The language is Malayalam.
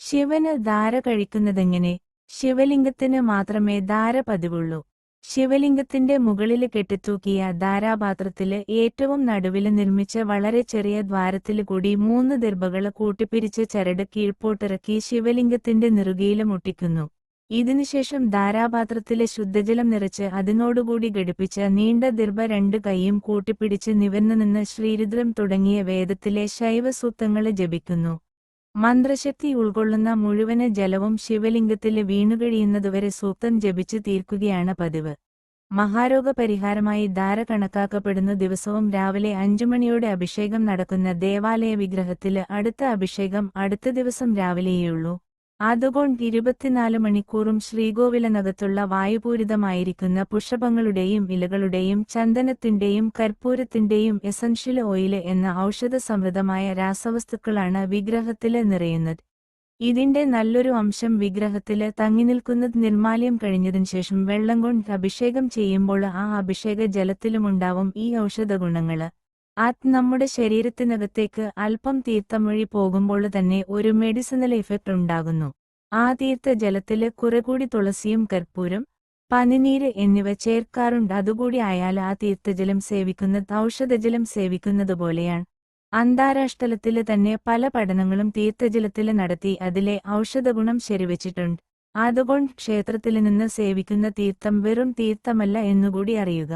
ശിവന് ധാര കഴിക്കുന്നതെങ്ങനെ? ശിവലിംഗത്തിന് മാത്രമേ ധാര പതിവുള്ളൂ. ശിവലിംഗത്തിന്റെ മുകളില് കെട്ടിത്തൂക്കിയ ധാരാപാത്രത്തില് ഏറ്റവും നടുവില് നിർമ്മിച്ച വളരെ ചെറിയ ദ്വാരത്തില് കൂടി 3 ദിർഭകള് കൂട്ടിപ്പിരിച്ച് ചരട് കീഴ്പോട്ടിറക്കി ശിവലിംഗത്തിന്റെ നെറുകയില് മുട്ടിക്കുന്നു. ഇതിനുശേഷം ധാരാപാത്രത്തില് ശുദ്ധജലം നിറച്ച് അതിനോടുകൂടി ഘടിപ്പിച്ച നീണ്ട ദിർഭ 2 കൈയും കൂട്ടിപ്പിടിച്ച് നിവർന്നുനിന്ന് ശ്രീരുദ്രം തുടങ്ങിയ വേദത്തിലെ ശൈവസൂക്തങ്ങള് ജപിക്കുന്നു. മന്ത്രശക്തി ഉൾക്കൊള്ളുന്ന മുഴുവന് ജലവും ശിവലിംഗത്തില് വീണുകഴിയുന്നതുവരെ സൂക്തം ജപിച്ച് തീർക്കുകയാണ് പതിവ്. മഹാരോഗ പരിഹാരമായി ധാര കണക്കാക്കപ്പെടുന്നു. ദിവസവും രാവിലെ 5 മണിയോടെ അഭിഷേകം നടക്കുന്ന ദേവാലയ വിഗ്രഹത്തില് അടുത്ത അഭിഷേകം അടുത്ത ദിവസം രാവിലെയുള്ളൂ. അതുകൊണ്ട് 24 മണിക്കൂറും ശ്രീകോവിലിനകത്തുള്ള വായുപൂരിതമായിരിക്കുന്ന പുഷ്പങ്ങളുടെയും ഇലകളുടെയും ചന്ദനത്തിന്റെയും കർപ്പൂരത്തിന്റെയും എസൻഷ്യൽ ഓയില് എന്ന ഔഷധസമൃദ്ധമായ രാസവസ്തുക്കളാണ് വിഗ്രഹത്തില് നിറയുന്നത്. ഇതിന്റെ നല്ലൊരു അംശം വിഗ്രഹത്തില് തങ്ങിനിൽക്കുന്നത് നിർമ്മാല്യം കഴിഞ്ഞതിനുശേഷം വെള്ളം കൊണ്ട് അഭിഷേകം ചെയ്യുമ്പോൾ ആ അഭിഷേക ജലത്തിലുമുണ്ടാവും ഈ ഔഷധഗുണങ്ങള്. നമ്മുടെ ശരീരത്തിനകത്തേക്ക് അല്പം തീർത്ഥമൊഴി പോകുമ്പോൾ തന്നെ ഒരു മെഡിസിനൽ ഇഫക്റ്റ് ഉണ്ടാകുന്നു. ആ തീർത്ഥ ജലത്തില് കുറെക്കൂടി തുളസിയും കർപ്പൂരം, പനിനീര് എന്നിവ ചേർക്കാറുണ്ട്. അതുകൂടി ആയാൽ ആ തീർത്ഥജലം സേവിക്കുന്നത് ഔഷധജലം സേവിക്കുന്നതുപോലെയാണ്. അന്താരാഷ്ട്രതലത്തില് തന്നെ പല പഠനങ്ങളും തീർത്ഥജലത്തില് നടത്തി അതിലെ ഔഷധഗുണം ശരിവച്ചിട്ടുണ്ട്. അതുകൊണ്ട് ക്ഷേത്രത്തില് നിന്ന് സേവിക്കുന്ന തീർത്ഥം വെറും തീർത്ഥമല്ല എന്നുകൂടി അറിയുക.